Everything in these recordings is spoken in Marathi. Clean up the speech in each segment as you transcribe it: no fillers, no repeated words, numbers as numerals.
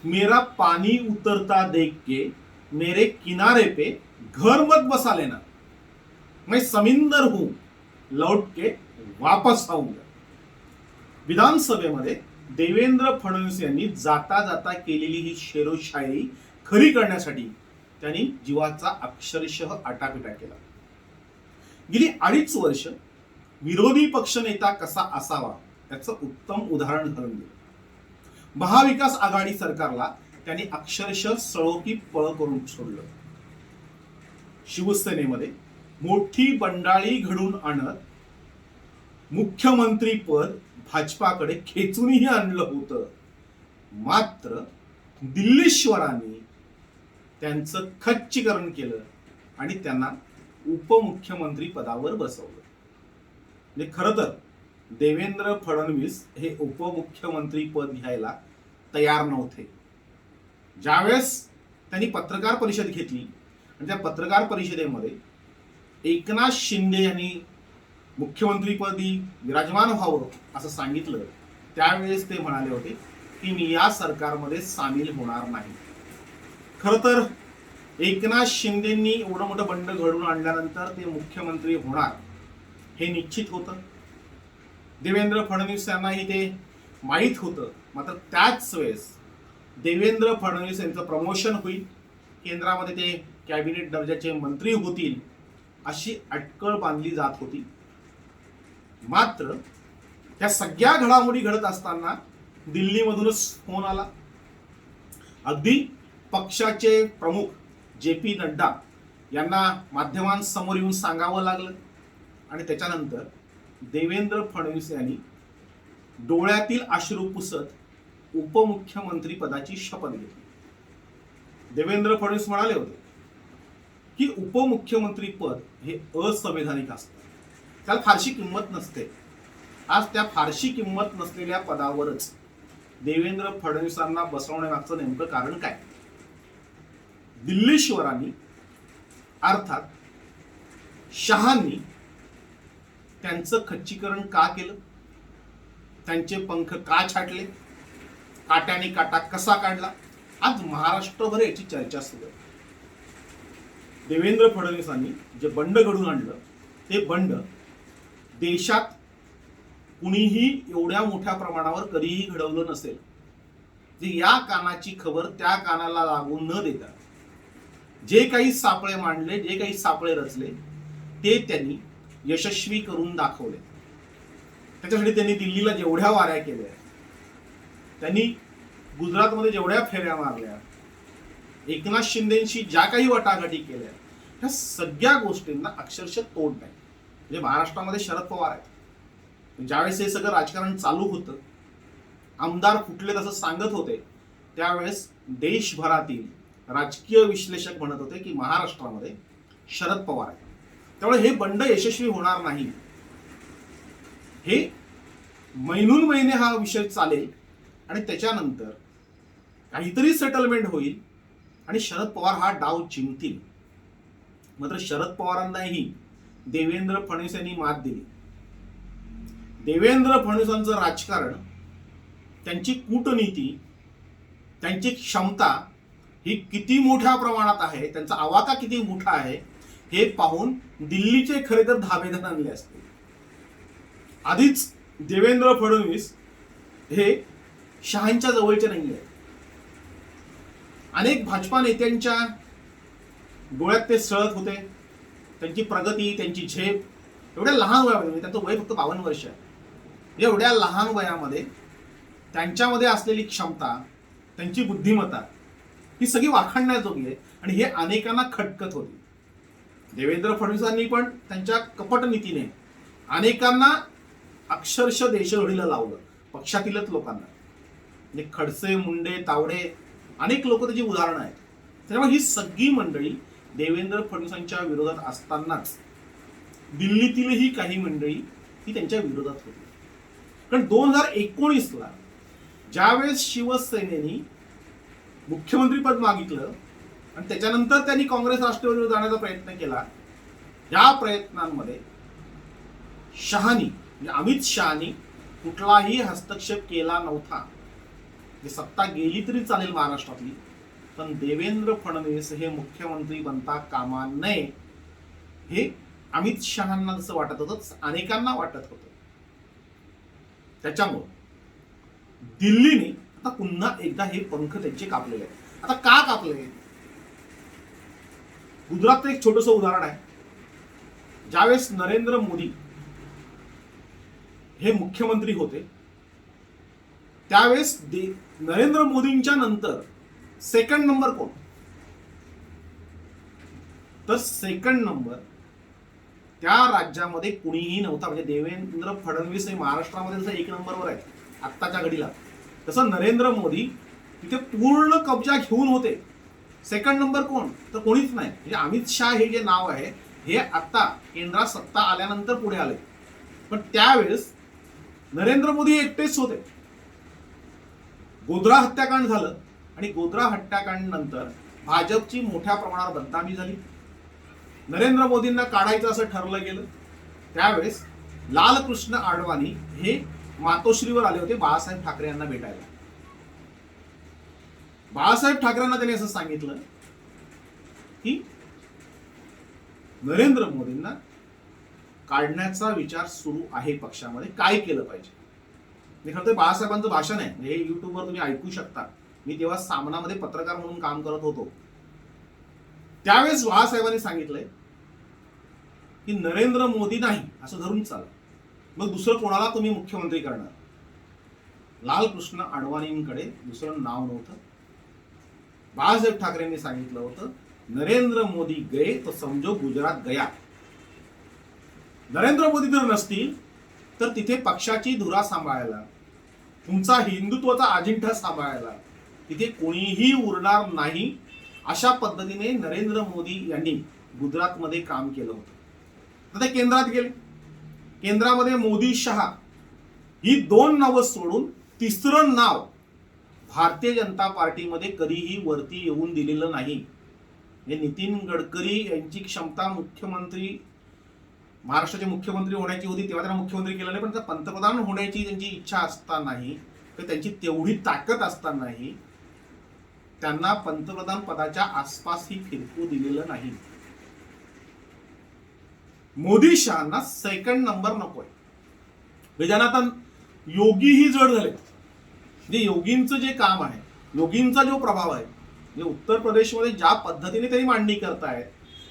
मेरा पानी उतरता देख के मेरे किनारे पे घर मत बसा लेना, मैं समिंदर हूं, लौट के वापस आऊंगा. विधानसभेमध्ये देवेंद्र फडणवीस यांनी जाता जाता केलेली ही शेरोशायरी खरी करण्यासाठी त्यांनी जीवाचा अक्षरशः आटापिटा केला. गेली 2.5 वर्ष विरोधी पक्षनेता कसा असावा त्याचं उत्तम उदाहरण घडून दिलं. महाविकास आघाडी सरकारला त्यांनी अक्षरशः सळोकी पळ करून सोडलं. शिवसेनेमध्ये मोठी बंडाळी घडून आणत मुख्यमंत्री पद भाजपाकडे खेचूनही आणलं होतं. मात्र दिल्लीश्वरांनी त्यांचं खच्चीकरण केलं आणि त्यांना उपमुख्यमंत्री पदावर बसवलं. म्हणजे खरं तर देवेंद्र फडणवीस हे उपमुख्यमंत्री पद घ्यायला तयार नव्हते. ज्यावेळेस त्यांनी पत्रकार परिषद घेतली आणि त्या पत्रकार परिषदेमध्ये एकनाथ शिंदे यांनी मुख्यमंत्रीपदी विराजमान व्हावं असं सांगितलं, त्यावेळेस ते म्हणाले होते की मी या सरकारमध्ये सामील होणार नाही. खरं तर एकनाथ शिंदेंनी एवढं मोठं बंड घडून आणल्यानंतर ते मुख्यमंत्री होणार हे निश्चित होतं. देवेंद्र फडणवीस यांनाही ते माहीत होतं. मात्र त्याच वेळेस देवेंद्र फडणवीस यांचं प्रमोशन होईल, केंद्रामध्ये ते कॅबिनेट दर्जाचे मंत्री होतील अशी अटकळ बांधली जात होती. मात्र त्या सगळ्या घडामोडी घडत असताना दिल्लीमधूनच फोन आला. अगदी पक्षाचे प्रमुख जे.पी. नड्डा यांना माध्यमांसमोर येऊन सांगावं लागलं आणि त्याच्यानंतर देवेंद्र फडणवीस यांनी डोळ्यातील अश्रू पुसत उपमुख्यमंत्री पदाची शपथ घेतली. देवेंद्र फडणवीस म्हणाले होते की उपमुख्यमंत्री पद हे असंवैधानिक असतं, त्याला फारशी किंमत नसते. आज त्या फारशी किंमत नसलेल्या पदावरच देवेंद्र फडणवीसांना बसवण्यामागचं नेमकं कारण काय? दिल्लीश्वरांनी अर्थात शहांनी त्यांचं खच्चीकरण का केलं, त्यांचे पंख का छाटले, काट्याने काटा कसा काढला, आज महाराष्ट्रभर याची चर्चा सुरू आहे. देवेंद्र फडणवीसांनी जे बंड घडून आणलं ते बंड देशात कुणीही एवढ्या मोठ्या प्रमाणावर कधीही घडवलं नसेल. जे या कानाची खबर त्या कानाला लागून न देता जे काही सापळे मांडले, जे काही सापळे रचले ते त्यांनी यशस्वी करून दाखवले. त्याच्यासाठी त्यांनी दिल्लीला जेवढ्या वाऱ्या केल्या, त्यांनी गुजरातमध्ये जेवढ्या फेऱ्या मारल्या, एकनाथ शिंदेशी ज्या काही वाटाघाटी केल्या, ह्या सगळ्या गोष्टींना अक्षरशः तोड नाही. म्हणजे महाराष्ट्रामध्ये शरद पवार आहेत. ज्यावेळेस हे सगळं राजकारण चालू होतं, आमदार फुटले तसं सांगत होते, त्यावेळेस देशभरातील राजकीय विश्लेषक म्हणत होते की महाराष्ट्रामध्ये शरद पवार आहेत. त्यामुळे हे बंड यशस्वी होणार नाही. हे महिनून महिने हा विषय चालेल आणि त्याच्यानंतर काहीतरी सेटलमेंट होईल आणि शरद पवार हा डाव जिंकतील. मात्र शरद पवारांनाही देवेंद्र फडणवीस यांनी मात दिली. देवेंद्र फडणवीसांचं राजकारण, त्यांची कूटनीती, त्यांची क्षमता ही किती मोठ्या प्रमाणात आहे, त्यांचा आवाका किती मोठा आहे हे पाहून दिल्लीचे खरे तर धाबेधन आणले असते. आधीच देवेंद्र फडणवीस हे शहांच्या जवळचे नाही आहेत. अनेक भाजपा नेत्यांच्या डोळ्यात ते सळत होते. त्यांची प्रगती, त्यांची झेप एवढ्या लहान वयामध्ये, त्यांचं वय फक्त 52 वर्ष आहे, एवढ्या लहान वयामध्ये त्यांच्यामध्ये असलेली क्षमता, त्यांची बुद्धिमत्ता ही सगळी वाखाणण्याजोगी आहे आणि हे अनेकांना खटकत होती. देवेंद्र फडणवीसांनी पण त्यांच्या कपट नीतीने अनेकांना अक्षरशः देशघडीला लावलं, पक्षातीलच लोकांना. म्हणजे खडसे, मुंडे, तावडे अनेक लोक त्याची उदाहरणं आहेत. त्यामुळे ही सगळी मंडळी देवेंद्र फडणवीसांच्या विरोधात असतानाच दिल्लीतीलही काही मंडळी ही त्यांच्या विरोधात होती. कारण 2019ला ज्यावेळेस शिवसेनेने मुख्यमंत्रीपद मागितलं आणि त्याच्यानंतर त्यांनी काँग्रेस राष्ट्रवादीवर जाण्याचा प्रयत्न केला, या प्रयत्नांमध्ये शहानी म्हणजे अमित शहानी कुठलाही हस्तक्षेप केला नव्हता. सत्ता गेली तरी चालेल महाराष्ट्रातली, पण देवेंद्र फडणवीस हे मुख्यमंत्री बनता कामा नये हे अमित शहांना जसं वाटत होतं अनेकांना वाटत होतं. त्याच्यामुळे दिल्लीने आता पुन्हा एकदा हे पंख त्यांचे कापलेले आहेत. आता का कापले? गुजरातचं एक छोटस उदाहरण आहे. ज्यावेळेस नरेंद्र मोदी हे मुख्यमंत्री होते त्यावेळेस नरेंद्र मोदींच्या नंतर सेकंड नंबर कोण? तर सेकंड नंबर त्या राज्यामध्ये कुणीही नव्हता. म्हणजे देवेंद्र फडणवीस हे महाराष्ट्रामध्ये जसं 1 नंबरवर आहेत आत्ताच्या घडीला, तसं नरेंद्र मोदी तिथे पूर्ण कब्जा घेऊन होते. सेकंड नंबर कोण? तर कोणीच नाही. म्हणजे अमित शहा हे जे नाव आहे हे आता केंद्रात सत्ता आल्यानंतर पुढे आले, पण त्यावेळेस नरेंद्र मोदी एकटेच होते. गोध्रा हत्याकांड झालं आणि गोध्रा हत्याकांड नंतर भाजपची मोठ्या प्रमाणावर बदनामी झाली. नरेंद्र मोदींना काढायचं असं ठरलं गेलं. त्यावेळेस लालकृष्ण अडवाणी हे मातोश्रीवर आले होते बाळासाहेब ठाकरे यांना भेटायला. बाळासाहेब ठाकरेंना त्यांनी असं सांगितलं की नरेंद्र मोदींना काढण्याचा विचार सुरू आहे पक्षामध्ये, काय केलं पाहिजे. खरं तर बाळासाहेबांचं भाषण आहे, हे युट्यूबवर तुम्ही ऐकू शकता. मी तेव्हा सामनामध्ये पत्रकार म्हणून काम करत होतो. त्यावेळेस बाळासाहेबांनी सांगितलंय की नरेंद्र मोदी नाही असं धरून चाला, मग दुसरं कोणाला तुम्ही मुख्यमंत्री करणार? लालकृष्ण अडवाणींकडे दुसरं नाव नव्हतं. बाळासाहेब ठाकरेंनी सांगितलं होतं नरेंद्र मोदी गए तो समजो गुजरात गया. नरेंद्र मोदी जर नसतील तर तिथे पक्षाची धुरा सांभाळायला, तुमचा हिंदुत्वाचा अजिंठा सांभाळायला तिथे कोणीही उरणार नाही. अशा पद्धतीने नरेंद्र मोदी यांनी गुजरातमध्ये काम केलं होतं. तर ते केंद्रात गेले. केंद्रामध्ये मोदी शहा ही 2 नावं सोडून तिसरं नाव भारतीय जनता पार्टीमध्ये कधीही वरती येऊन दिलेलं नाही. हे नितीन गडकरी यांची क्षमता मुख्यमंत्री महाराष्ट्राचे मुख्यमंत्री होण्याची होती तेव्हा त्यांना मुख्यमंत्री केलं नाही, पण पंतप्रधान होण्याची त्यांची इच्छा असतानाही तर त्यांची तेवढी ताकद असतानाही त्यांना पंतप्रधान पदाच्या आसपासही फिरकू दिलेलं नाही. मोदी शहांना सेकंड नंबर नकोय. ज्यांना आता योगीही जड झाले. म्हणजे योगींचं जे काम आहे, योगींचा जो प्रभाव आहे, म्हणजे उत्तर प्रदेशमध्ये ज्या पद्धतीने त्यांनी मांडणी करतायत,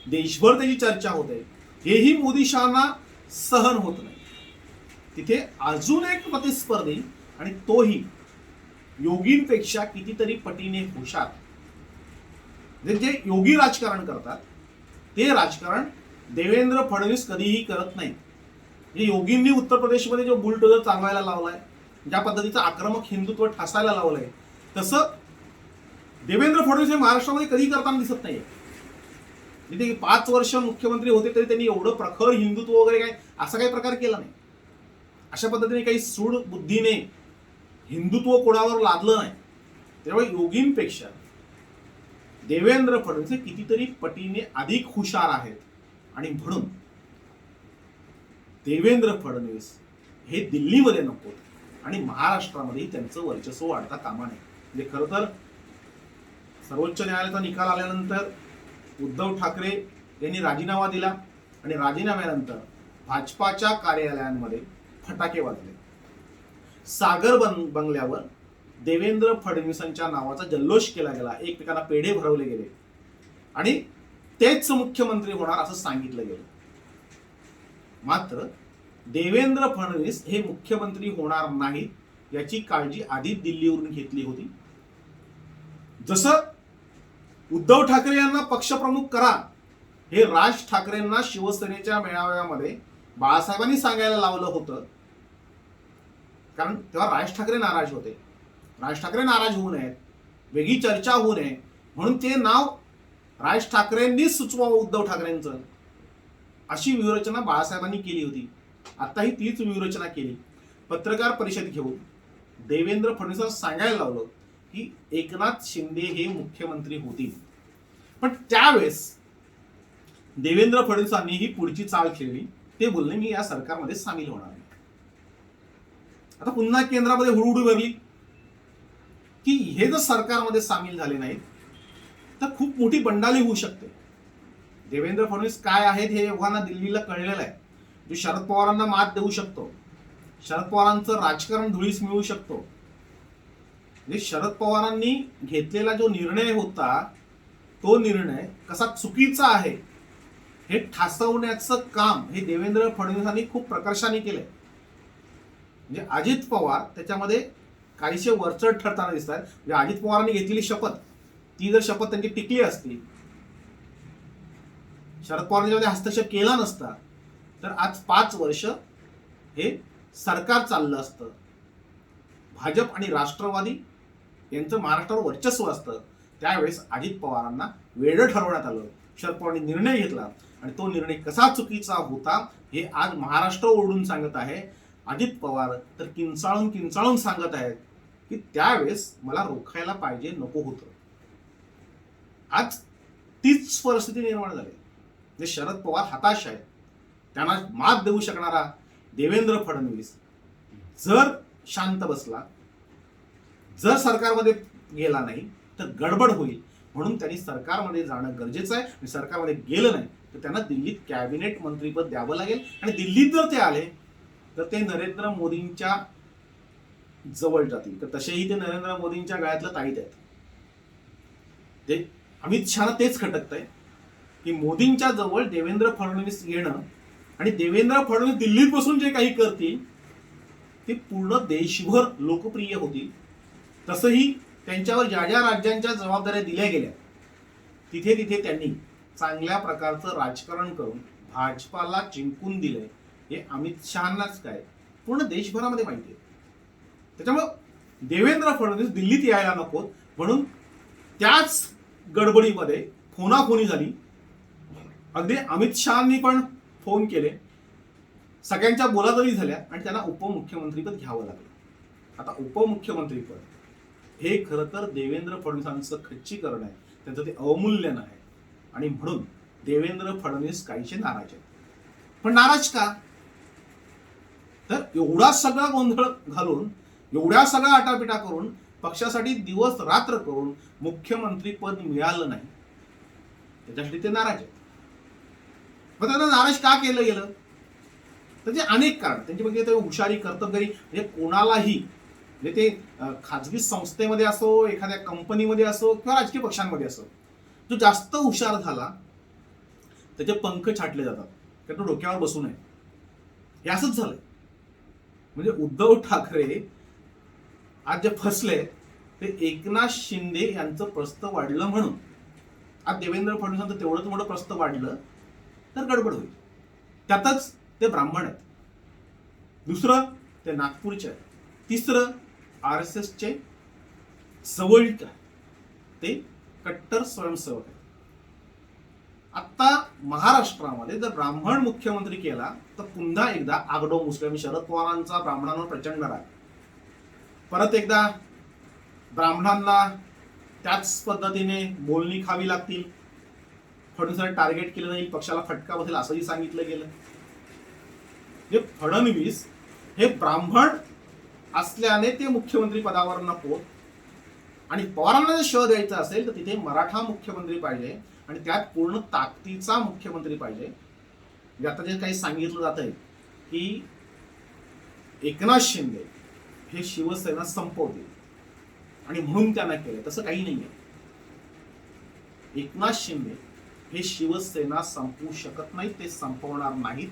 देशभर त्याची चर्चा होते, हेही मोदी शहांना सहन होत नाही. तिथे अजून एक प्रतिस्पर्धी आणि तोही योगींपेक्षा कितीतरी पटीने हुशार. जे योगी राजकारण करतात ते राजकारण देवेंद्र फडणवीस कधीही करत नाही. म्हणजे योगींनी उत्तर प्रदेशमध्ये जो बुलडोजर चालवायला लावलाय, ज्या पद्धतीचं आक्रमक हिंदुत्व ठासायला लावलंय, तसं देवेंद्र फडणवीस हे महाराष्ट्रामध्ये कधी करताना दिसत नाहीये. म्हणजे 5 वर्ष मुख्यमंत्री होते तरी त्यांनी एवढं प्रखर हिंदुत्व वगैरे काय असा काही प्रकार केला नाही. अशा पद्धतीने काही सूड बुद्धीने हिंदुत्व कोणावर लादलं नाही. त्यामुळे योगींपेक्षा देवेंद्र फडणवीस हे कितीतरी पटीने अधिक हुशार आहेत आणि म्हणून देवेंद्र फडणवीस हे दिल्लीमध्ये नको आणि महाराष्ट्रामध्येही त्यांचं वर्चस्व वाढता कामा नये. म्हणजे खरं तर सर्वोच्च न्यायालयाचा निकाल आल्यानंतर उद्धव ठाकरे यांनी राजीनामा दिला आणि राजीनाम्यानंतर भाजपाच्या कार्यालयांमध्ये फटाके वाजले. सागर बंगल्यावर देवेंद्र फडणवीसांच्या नावाचा जल्लोष केला गेला, एकमेकांना पेढे भरवले गेले आणि तेच मुख्यमंत्री होणार असं सांगितलं गेलं. मात्र देवेंद्र फडणवीस हे मुख्यमंत्री होणार नाहीत याची काळजी आधीच दिल्लीवरून घेतली होती. जसं उद्धव ठाकरे यांना पक्षप्रमुख करा हे राज ठाकरेंना शिवसेनेच्या मेळाव्यामध्ये बाळासाहेबांनी सांगायला लावलं होतं, कारण तेव्हा राज ठाकरे नाराज होते. राज ठाकरे नाराज होऊ नयेत, वेगळी चर्चा होऊ नये म्हणून ते नाव राज ठाकरेंनीच सुचवावं उद्धव ठाकरेंचं, अशी व्यूहरचना बाळासाहेबांनी केली होती. आताही तीच व्यूहरचना केली. पत्रकार परिषद घेऊन देवेंद्र फडणवीसांना सांगायला लावलं की एकनाथ शिंदे हे मुख्यमंत्री होतील. पण त्यावेळेस देवेंद्र फडणवीसांनी ही पुढची चाल खेळली. ते बोलले मी या सरकारमध्ये सामील होणार नाही. आता पुन्हा केंद्रामध्ये हुडहुडी भरली की हे जर सरकारमध्ये सामील झाले नाहीत तर खूप मोठी बंडाली होऊ शकते. देवेंद्र फडणवीस काय आहेत हे एवढ्यांना दिल्लीला कळलेलं आहे. जो शरद पवारांना मात देऊ शकतो, शरद पवारांचं राजकारण धुळीस मिळू शकतो. म्हणजे शरद पवारांनी घेतलेला जो निर्णय होता तो निर्णय कसा चुकीचा आहे हे ठासवण्याचं काम हे देवेंद्र फडणवीसांनी खूप प्रकर्षाने केलंय. म्हणजे अजित पवार त्याच्यामध्ये काहीशे वरचढ ठरताना दिसत आहेत. म्हणजे अजित पवारांनी घेतलेली शपथ, ती जर शपथ त्यांची टिकली असती, शरद पवारांनी त्यामध्ये हस्तक्षेप केला नसता, तर आज 5 वर्ष हे सरकार चाललं असतं. भाजप आणि राष्ट्रवादी यांचं महाराष्ट्रावर वर्चस्व असतं. त्यावेळेस अजित पवारांना वेडं ठरवण्यात आलं. शरद पवारांनी निर्णय घेतला आणि तो निर्णय कसा चुकीचा होता हे आज महाराष्ट्र ओरडून सांगत आहे. अजित पवार तर किंचाळून सांगत आहेत की त्यावेळेस मला रोखायला पाहिजे, नको होतं. आज तीच परिस्थिती निर्माण झाली. म्हणजे शरद पवार हताश आहेत. त्यांना मात देऊ शकणारा देवेंद्र फडणवीस जर शांत बसला, जर सरकारमध्ये गेला नाही तर गडबड होईल. म्हणून त्यांनी सरकारमध्ये जाणं गरजेचं आहे. आणि सरकारमध्ये गेलं नाही तर त्यांना दिल्लीत कॅबिनेट मंत्रीपद द्यावं लागेल. आणि दिल्लीत जर ते आले तर ते नरेंद्र मोदींच्या जवळ जातील. तर तसेही ते नरेंद्र मोदींच्या गळ्यातलं ताईत आहेत. ते अमित शहा तेच खटकत आहे की मोदींच्या जवळ देवेंद्र फडणवीस येणं आणि देवेंद्र फडणवीस दिल्लीत बसून जे काही करतील ते पूर्ण देशभर लोकप्रिय होतील. तसंही त्यांच्यावर ज्या ज्या राज्यांच्या जबाबदाऱ्या दिल्या गेल्या तिथे तिथे त्यांनी चांगल्या प्रकारचं राजकारण करून भाजपाला जिंकून दिलंय हे अमित शहांनाच काय पूर्ण देशभरामध्ये माहिती आहे. त्याच्यामुळं देवेंद्र फडणवीस दिल्लीत यायला नको म्हणून त्याच गडबडीमध्ये फोनाफोनी झाली. अगदी अमित शहांनी पण फोन केले, सगळ्यांच्या बोलाचाली झाल्या आणि त्यांना उपमुख्यमंत्रीपद घ्यावं लागलं. आता उपमुख्यमंत्रीपद हे खरं तर देवेंद्र फडणवीसांचं खच्चीकरण आहे, त्यांचं ते अवमूल्यन आहे. आणि म्हणून देवेंद्र फडणवीस काहीशे नाराज आहेत. पण नाराज का? तर एवढा सगळा गोंधळ घालून, एवढ्या सगळ्या आटापिटा करून, पक्षासाठी दिवस रात्र करून मुख्यमंत्री पद मिळालं नाही, त्याच्यासाठी ते नाराज आहेत. मग त्यांना नाराज का केलं गेलं? त्याचे अनेक कारण. त्यांची म्हणजे ते हुशारी, कर्तबगारी, म्हणजे कोणालाही, म्हणजे ते खाजगी संस्थेमध्ये असो, एखाद्या कंपनीमध्ये असो किंवा राजकीय पक्षांमध्ये असो, जो जास्त हुशार झाला त्याचे पंख छाटले जातात, कारण तो डोक्यावर बसू नये. हे असंच झालंय. म्हणजे उद्धव ठाकरे आज जे फसले ते एकनाथ शिंदे यांचं प्रस्थ वाढलं म्हणून. आज देवेंद्र फडणवीसांचं तेवढंच मोठं प्रस्थ वाढलं तर गडबड होईल. त्यातच ते ब्राह्मण आहेत, दुसरं ते नागपूरचे आहेत, तिसरं RSSचे जवळीक आहे, ते कट्टर स्वयंसेवक आहेत. आता महाराष्ट्रामध्ये जर ब्राह्मण मुख्यमंत्री केला तर पुन्हा एकदा आगडो मुस्लिम. शरद पवारांचा ब्राह्मणांवर प्रचंड राग. परत एकदा ब्राह्मणांना त्याच पद्धतीने बोलणी खावी लागतील. फडणवीसांनी टार्गेट केलं नाही, पक्षाला फटका बसेल असंही सांगितलं गेलं. जे फडणवीस हे ब्राह्मण असल्याने ते मुख्यमंत्री पदावर नको. आणि पवारांना जर शह द्यायचा असेल तर तिथे मराठा मुख्यमंत्री पाहिजे आणि त्यात पूर्ण ताकदीचा मुख्यमंत्री पाहिजे. आता जे काही सांगितलं जात आहे की एकनाथ शिंदे हे शिवसेना संपवतील आणि म्हणून त्यांना केलं, तसं काही नाहीये. एकनाथ शिंदे हे शिवसेना संपवू शकत नाहीत, ते संपवणार नाहीत,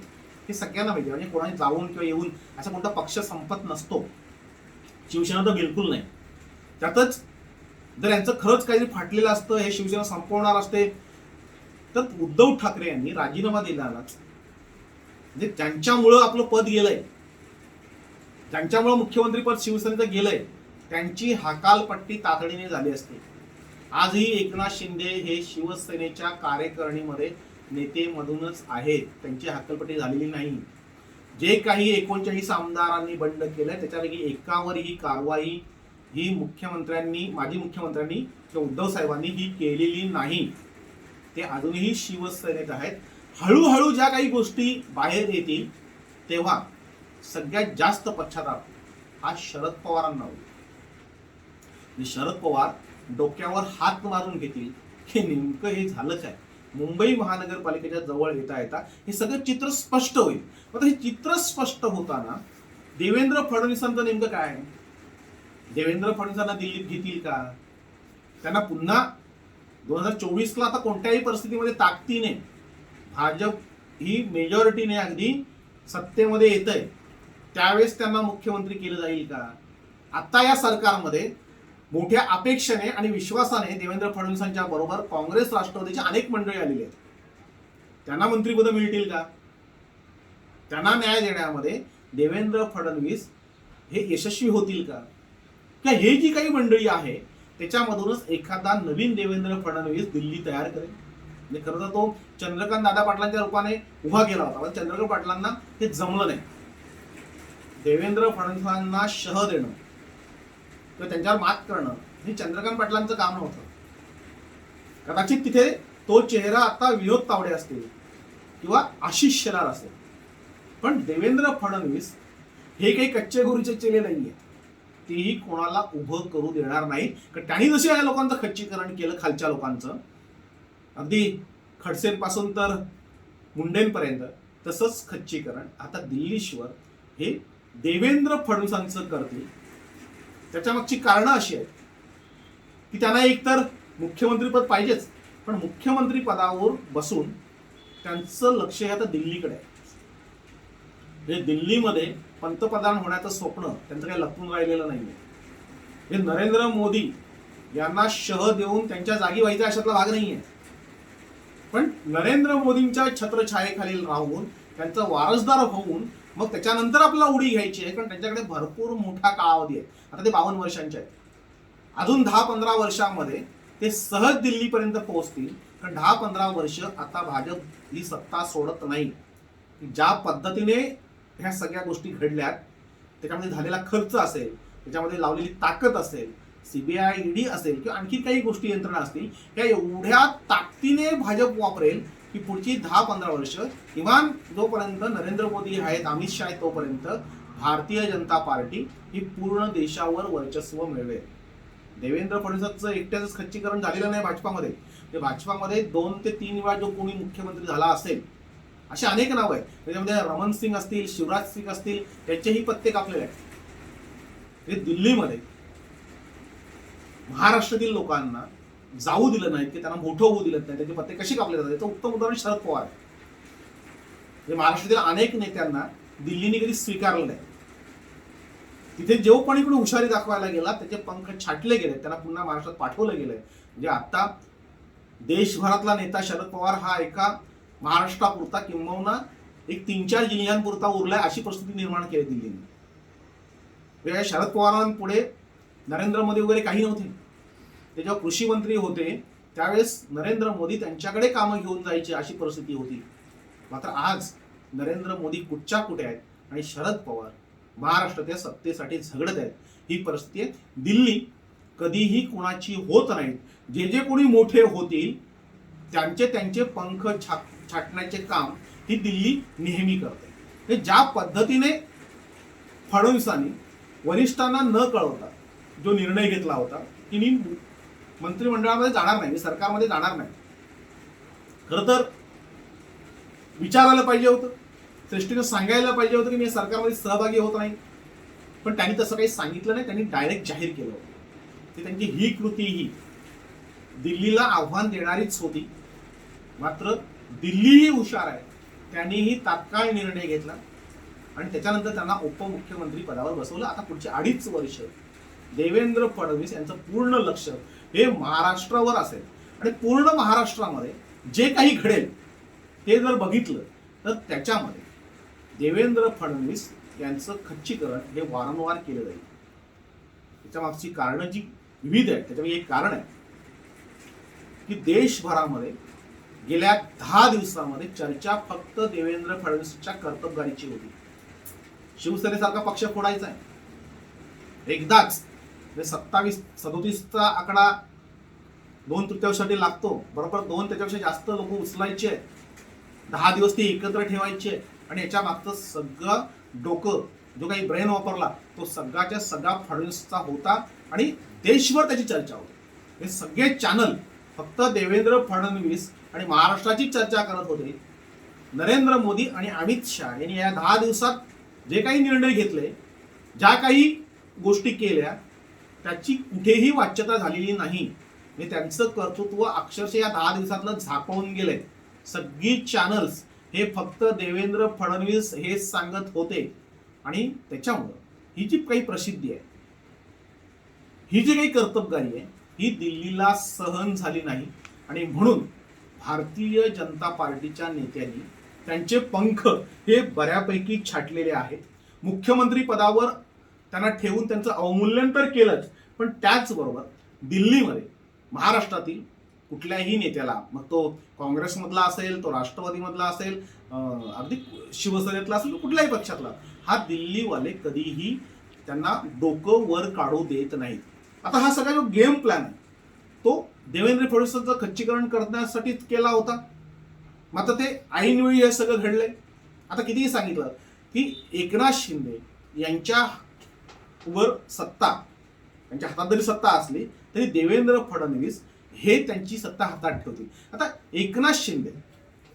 हे सगळ्यांना माहिती. म्हणजे कोणाने जाऊन किंवा येऊन असा कोणता पक्ष संपत नसतो. शिवसेना तर बिलकुल नाही. त्यातच जर यांचं खरंच काहीतरी फाटलेलं असतं, हे शिवसेना संपवणार असते, तर उद्धव ठाकरे यांनी राजीनामा दिलाच. म्हणजे ज्यांच्यामुळं आपलं पद गेलंय, ज्यांच्यामुळं मुख्यमंत्री पद शिवसेनेचं गेलंय, त्यांची हकालपट्टी तातडीने झाली असते. आजही एकनाथ शिंदे हे शिवसेनेच्या कार्यकारिणीमध्ये नेतेमधूनच आहेत, त्यांची हकालपट्टी झालेली नाही. जे काही 39 आमदारांनी बंड केलंय त्याच्यापैकी एकावरही कारवाई ही मुख्यमंत्र्यांनी, माजी मुख्यमंत्र्यांनी किंवा उद्धव साहेबांनी ही केलेली नाही. ते अजूनही शिवसेनेत आहेत. हळूहळू ज्या काही गोष्टी बाहेर येतील तेव्हा सगळ्यात जास्त पश्चाताप हा शरद पवारांना होईल. शरद पवार डोक्यावर हात मारून घेतील हे नेमकं हे झालं काय? मुंबई महानगरपालिकेच्या जवळ येता येता हे सगळं चित्र स्पष्ट होईल. आता हे चित्र स्पष्ट होताना देवेंद्र फडणवीसांचं नेमकं काय आहे? देवेंद्र फडणवीसांना दिल्लीत घेतील का? त्यांना पुन्हा 2024ला आता कोणत्याही परिस्थितीमध्ये ताकदीने भाजप ही मेजॉरिटीने अगदी सत्तेमध्ये येत आहे, त्यावेळेस त्यांना मुख्यमंत्री केलं जाईल का? आता या सरकारमध्ये मोठ्या अपेक्षेने आणि विश्वासाने देवेंद्र फडणवीसांच्या बरोबर काँग्रेस राष्ट्रवादीची अनेक मंडळी आलेली आहेत. त्यांना मंत्रिपद मिळतील का? त्यांना न्याय देण्यामध्ये देवेंद्र फडणवीस हे यशस्वी होतील का? किंवा हे जी काही मंडळी आहे त्याच्यामधूनच एखादा नवीन देवेंद्र फडणवीस दिल्ली तयार करेल? म्हणजे खरं तर तो चंद्रकांत दादा पाटलांच्या रूपाने उभा केला होता, पण चंद्रकांत पाटलांना हे जमलं नाही. देवेंद्र फडणवीसांना शह देणं किंवा त्यांच्यावर मात करणं हे चंद्रकांत पाटलांचं काम नव्हतं. कदाचित तिथे तो चेहरा आता विनोद तावडे असतील किंवा आशिष शेलार असेल, पण देवेंद्र फडणवीस हे काही कच्चे गुरुचे चेले नाहीये. तेही कोणाला उभं करू देणार नाही. कारण त्यांनी जसे या लोकांचं खच्चीकरण केलं, खालच्या लोकांचं अगदी खडसेंपासून तर मुंडेंपर्यंत, तसंच खच्चीकरण आता दिल्लीश्वर हे देवेंद्र फडणवीसांचं करतील. त्याच्या मागची कारणं अशी आहेत की त्यांना एकतर मुख्यमंत्रीपद पाहिजेच, पण मुख्यमंत्री पदावर बसून त्यांचं लक्ष हे आता दिल्लीकडे आहे. म्हणजे दिल्लीमध्ये पंतप्रधान होण्याचं स्वप्न त्यांचं काही लपून राहिलेलं नाहीये. हे नरेंद्र मोदी यांना शह देऊन त्यांच्या जागी व्हायचा अशातला भाग नाहीये, पण नरेंद्र मोदींच्या छत्रछायेखाली राहून त्यांचा वारसदार होऊन मग त्याच्यानंतर आपल्याला उडी घ्यायची आहे. कारण त्यांच्याकडे भरपूर मोठा कालावधी आहे. आता ते 52 वर्षांचे आहेत. अजून 10-15 वर्षांमध्ये ते सहज दिल्लीपर्यंत पोहोचतील. कारण 10-15 वर्ष आता भाजप ही सत्ता सोडत नाही. ज्या पद्धतीने ह्या सगळ्या गोष्टी घडल्यात, त्याच्यामध्ये झालेला खर्च असेल, त्याच्यामध्ये लावलेली ताकद असेल, सीबीआय ईडी असेल किंवा आणखी काही गोष्टी यंत्रणा असतील, या एवढ्या ताकदीने भाजप वापरेल की पुढची 10-15 वर्ष किमान जोपर्यंत नरेंद्र मोदी आहेत, अमित शहा आहेत, तोपर्यंत भारतीय जनता पार्टी ही पूर्ण देशावर वर्चस्व मिळवेल. देवेंद्र फडणवीसांचं एकट्याच खच्चीकरण झालेलं नाही भाजपामध्ये. ते भाजपामध्ये 2 ते 3 वेळा जो कोणी मुख्यमंत्री झाला असेल असे अनेक नाव आहेत. त्याच्यामध्ये रमण सिंग असतील, शिवराज सिंग असतील, त्यांचेही पत्ते कापलेले आहेत. हे दिल्लीमध्ये महाराष्ट्रातील लोकांना जाऊ दिलं नाही की त्यांना मोठं होऊ दिलं नाही, त्याचे पत्ते कसे कापले जातात याचं उत्तम उदाहरण शरद पवार आहे. महाराष्ट्रातील अनेक नेत्यांना दिल्लीने कधी स्वीकारलं नाही. तिथे जो पण इकडे हुशारी दाखवायला गेला त्याचे पंख छाटले गेले, त्यांना पुन्हा महाराष्ट्रात पाठवलं गेलंय. म्हणजे आता देशभरातला नेता शरद पवार हा एका महाराष्ट्रापुरता किंबहुना एक 3-4 जिल्ह्यांपुरता उरलाय अशी परिस्थिती निर्माण केली दिल्लीने. शरद पवारांपुढे नरेंद्र मोदी वगैरे काही नव्हते. ते जेव्हा कृषी मंत्री होते त्यावेळेस नरेंद्र मोदी त्यांच्याकडे कामं घेऊन जायची अशी परिस्थिती होती. मात्र आज नरेंद्र मोदी कुठच्या कुठे आहेत आणि शरद पवार महाराष्ट्राच्या सत्तेसाठी झगडत आहेत. ही परिस्थिती आहे. दिल्ली कधीही कुणाची होत नाही. जे जे कोणी मोठे होतील त्यांचे पंख छाटण्याचे काम ही दिल्ली नेहमी करते. ज्या पद्धतीने फडणवीसांनी वरिष्ठांना न कळवता जो निर्णय घेतला होता की मी मंत्रिमंडळामध्ये जाणार नाही, मी सरकारमध्ये जाणार नाही, खरं तर विचारायला पाहिजे होतं, श्रेष्ठीने सांगायला पाहिजे होतं की मी सरकारमध्ये सहभागी होत नाही. पण त्यांनी तसं काही सांगितलं नाही. त्यांनी डायरेक्ट जाहीर केलं होतं की त्यांची ही कृती ही दिल्लीला आव्हान देणारीच होती. मात्र दिल्लीही हुशार आहे, त्यांनीही तात्काळ निर्णय घेतला आणि त्याच्यानंतर त्यांना उपमुख्यमंत्री पदावर बसवलं. आता पुढची 2.5 वर्ष देवेंद्र फडणवीस यांचं पूर्ण लक्ष हे महाराष्ट्रावर असेल आणि पूर्ण महाराष्ट्रामध्ये जे काही घडेल ते जर बघितलं तर त्याच्यामध्ये देवेंद्र फडणवीस यांचं खच्चीकरण हे वारंवार केलं जाईल. त्याच्या मागची कारणं जी विविध आहेत त्याच्यामध्ये एक कारण आहे की देशभरामध्ये गेल्या 10 दिवसामध्ये चर्चा फक्त देवेंद्र फडणवीसच्या कर्तबगारीची होती. शिवसेनेसारखा पक्ष फोडायचा आहे एकदाच. 27-37चा आकडा 2/3 लागतो, बरोबर 2 त्याच्यापेक्षा जास्त लोक उचलायचे आहेत. 10 दिवस ते एकत्र ठेवायचे आणि याच्या मागचं सगळं डोकं जो काही ब्रेन वापरला तो सगळ्याच्या सगळा फडणवीसचा होता. आणि देशभर त्याची चर्चा होते। हे सगळे चॅनल फक्त देवेंद्र फडणवीस आणि महाराष्ट्राची चर्चा करत होते। नरेंद्र मोदी आणि अमित शहा यांनी या 10 दिवसात जे काही निर्णय घेतले, ज्या काही गोष्टी केल्या, त्याची कुठेही वाच्यता झालेली नाही। म्हणजे त्यांचं कर्तृत्व अक्षरशः या 10 दिवसातलं झाकवून गेलंय। सगळी चॅनल्स हे फक्त देवेंद्र फडणवीस हे सांगत होते आणि त्याच्यामुळं ही जी काही प्रसिद्धी आहे, ही जी काही कर्तबगारी आहे, ही दिल्लीला सहन झाली नाही आणि म्हणून भारतीय जनता पार्टीच्या नेत्यांनी त्यांचे पंख हे बऱ्यापैकी छाटलेले आहेत। मुख्यमंत्री पदावर त्यांना ठेवून त्यांचं अवमूल्यन तर केलंच, पण त्याचबरोबर दिल्लीमध्ये महाराष्ट्रातील कुठल्याही नेत्याला, मग तो काँग्रेसमधला असेल, तो राष्ट्रवादीमधला असेल, अगदी शिवसेनेतला असेल, कुठल्याही पक्षातला, हा दिल्लीवाले कधीही त्यांना डोकं वर काढू देत नाहीत। आता हा सगळा जो गेम प्लॅन आहे तो देवेंद्र फडणवीसांचं खच्चीकरण करण्यासाठीच केला होता, मात्र ते ऐनवेळी हे सगळं घडलंय। आता कितीही सांगितलं की एकनाथ शिंदे यांच्यावर सत्ता, त्यांच्या हातात जरी सत्ता असली तरी देवेंद्र फडणवीस हे त्यांची सत्ता हातात ठेवतील। आता एकनाथ शिंदे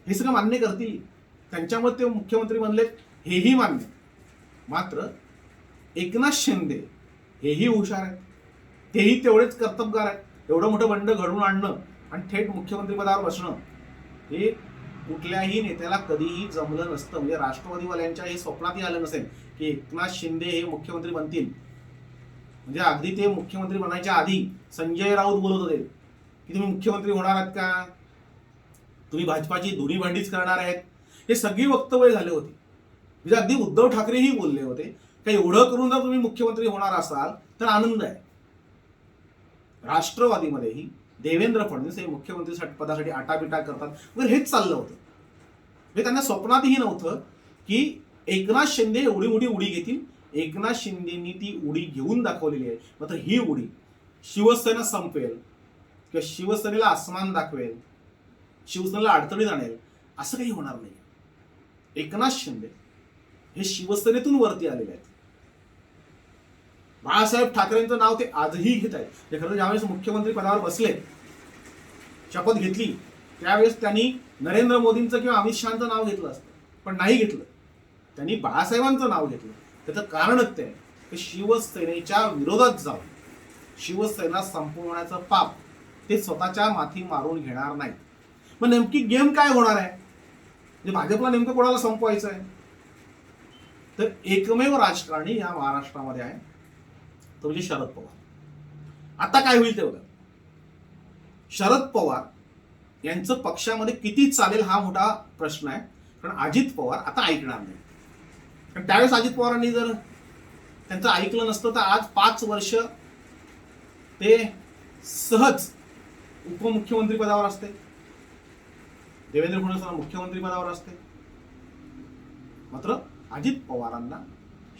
हे सगळं मान्य करतील, त्यांच्यामुळे ते मुख्यमंत्री बनले हेही मान्य, मात्र एकनाथ शिंदे हेही हुशार आहेत, तेही तेवढेच कर्तबगार आहेत। एवढं मोठं बंड घडवून आणणं आणि थेट मुख्यमंत्री पदावर बसणं हे कुठल्याही नेत्याला कधीही जमलं नसतं। म्हणजे राष्ट्रवादीवाल्यांच्या हे स्वप्नातही आलं नसेल की एकनाथ शिंदे हे मुख्यमंत्री बनतील। म्हणजे अगदी ते मुख्यमंत्री बनायच्या आधी संजय राऊत बोलत होते की तुम्ही मुख्यमंत्री होणार आहात का, तुम्ही भाजपाची धुनी भांडीच करणार आहेत, हे सगळी वक्तव्य झाले होते। म्हणजे अगदी उद्धव ठाकरेही बोलले होते की एवढं करून जर तुम्ही मुख्यमंत्री होणार असाल तर आनंद आहे। राष्ट्रवादीमध्येही देवेंद्र फडणवीस हे मुख्यमंत्री पदासाठी आटापिटा करतात वगैरे हेच चाललं होतं। म्हणजे त्यांना स्वप्नातही नव्हतं की एकनाथ शिंदे एवढी मोठी उडी घेतील। एकनाथ शिंदेनी ती उडी घेऊन दाखवलेली आहे, मात्र ही उडी शिवसेना संपवेल किंवा शिवसेनेला अस्मान दाखवेल, शिवसेनेला अडचणीत आणेल, असं काही होणार नाही। एकनाथ शिंदे हे शिवसेनेतून वरती आलेले आहेत। बाळासाहेब ठाकरेंचं नाव ते आजही घेत आहेत। ते खरं ज्यावेळेस मुख्यमंत्री पदावर बसले, शपथ घेतली, त्यावेळेस त्यांनी नरेंद्र मोदींचं किंवा अमित शहाचं नाव घेतलं असतं, पण नाही घेतलं, त्यांनी बाळासाहेबांचं नाव घेतलं। त्याचं कारणच ते की शिवसेनेच्या विरोधात जाऊन शिवसेना संपवण्याचं पाप ते स्वतःच्या माथी मारून घेणार नाही। मग नेमकी गेम काय होणार आहे, म्हणजे भाजपला नेमकं कोणाला संपवायचं आहे, तर एकमेव राजकारणी या महाराष्ट्रामध्ये आहे, तो म्हणजे शरद पवार। आता काय होईल ते बघा। शरद पवार यांचं पक्षामध्ये किती चालेल हा मोठा प्रश्न आहे, कारण अजित पवार आता ऐकणार नाही। कारण त्यावेळेस अजित पवारांनी जर त्यांचं ऐकलं नसतं तर आज 5 वर्ष ते सहज उपमुख्यमंत्री पदावर असते, देवेंद्र फडणवीस मुख्यमंत्री पदावर असते। मात्र अजित पवारांना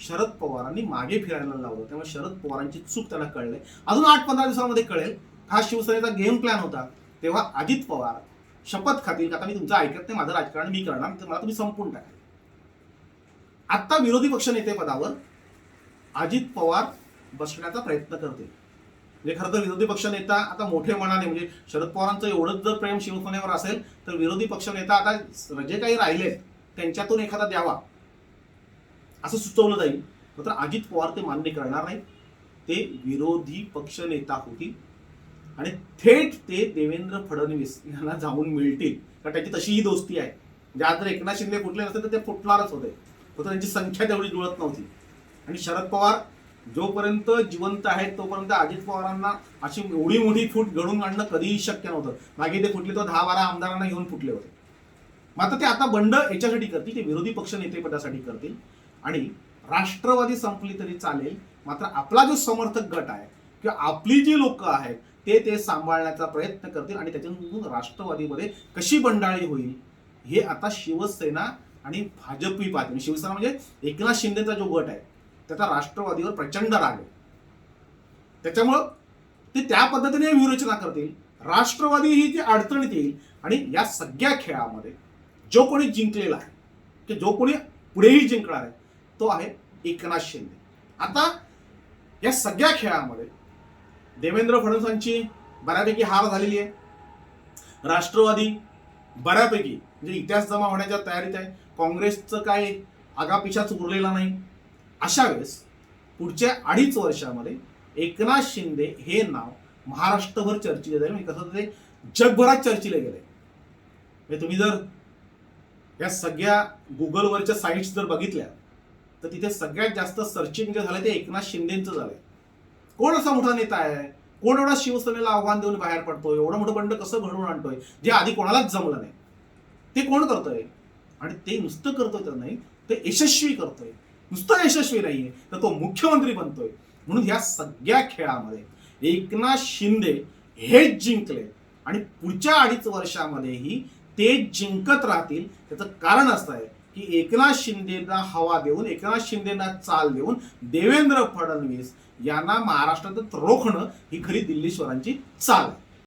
शरद पवारांनी मागे फिरायला लावलं, त्यामुळे शरद पवारांची चूक त्यांना कळली। अजून 8-15 दिवसांमध्ये कळेल। हा शिवसेनेचा गेम प्लॅन होता, तेव्हा अजित पवार शपथ खातील की आता मी तुमचं ऐकत नाही, माझं राजकारण मी करणार, तर मला तुम्ही संपून टाका। आता विरोधी पक्ष नेते पदावर अजित पवार बसण्याचा प्रयत्न करतील। म्हणजे खरं तर विरोधी पक्ष नेता आता मोठे मनाने, म्हणजे शरद पवारांचं एवढंच जर प्रेम शिवसेनेवर असेल तर विरोधी पक्ष नेता आता जे काही राहिलेत त्यांच्यातून एखादा द्यावा असं सुचवलं जाईल, मात्र अजित पवार ते मान्य करणार नाही। ते विरोधी पक्ष नेता होतील आणि थेट ते देवेंद्र फडणवीस यांना जाऊन मिळतील, कारण त्याची तशीही दोस्ती आहे। ज्या जर एकनाथ शिंदे फुटले नसते तर ते फुटणारच होते, फक्त त्यांची संख्या तेवढी जुळत नव्हती। आणि शरद पवार जोपर्यंत जिवंत आहेत तोपर्यंत अजित पवारांना अशी एवढी मोठी फूट घडून आणणं कधीही शक्य नव्हतं। मागे ते फुटले तर 10-12 आमदारांना घेऊन फुटले होते, मात्र ते आता बंड याच्यासाठी करतील, ते विरोधी पक्ष नेतेपदासाठी करतील। आणि राष्ट्रवादी संपली तरी चालेल, मात्र आपला जो समर्थक गट आहे किंवा आपली जी लोक आहेत ते सांभाळण्याचा प्रयत्न करतील आणि त्याच्यातून राष्ट्रवादीमध्ये कशी बंडाळी होईल हे आता शिवसेना आणि भाजपही पाहतील। शिवसेना म्हणजे एकनाथ शिंदेचा जो गट आहे त्याचा राष्ट्रवादीवर प्रचंड राग आहे, त्याच्यामुळं ते त्या पद्धतीने व्यूहरचना करतील। राष्ट्रवादी ही जी अडचणीत येईल आणि या सगळ्या खेळामध्ये जो कोणी जिंकलेला आहे की जो कोणी पुढेही जिंकणार आहे तो आहे एकनाथ शिंदे। आता या सगळ्या खेळामध्ये देवेंद्र फडणवीसांची बऱ्यापैकी हार झालेली आहे. राष्ट्रवादी बऱ्यापैकी म्हणजे इतिहास जमा होण्याच्या तयारीत आहे. काँग्रेसचं काय आगापिछाच उरलेला नाही. अशा वेळेस पुढच्या 2.5 वर्षामध्ये एकनाथ शिंदे हे नाव महाराष्ट्रभर चर्चिले जाईल. म्हणजे कसं ते जगभरात चर्चिले गेले. म्हणजे तुम्ही जर या सगळ्या गुगलवरच्या साईट्स जर बघितल्या तर तिथे सगळ्यात जास्त सर्चिंग जे झालं ते एकनाथ शिंदेचं झालंय. कोण असा मोठा नेता आहे, कोण एवढा शिवसेनेला आव्हान देऊन बाहेर पडतोय, एवढं मोठं बंड कसं घडवून आणतोय जे आधी कोणालाच जमलं नाही, ते कोण करतोय. आणि ते नुसतं करतोय तर नाही, ते यशस्वी करतोय. नुसतं यशस्वी नाहीये तर तो मुख्यमंत्री बनतोय. म्हणून ह्या सगळ्या खेळामध्ये एकनाथ शिंदे हेच जिंकले आणि पुढच्या 2.5 वर्षामध्येही ते जिंकत राहतील. त्याचं कारण असं आहे की एकनाथ शिंदेना हवा देऊन, एकनाथ शिंदेना चाल देऊन देवेंद्र फडणवीस यांना महाराष्ट्रात रोखणं ही खरी दिल्लीश्वरांची चाल आहे.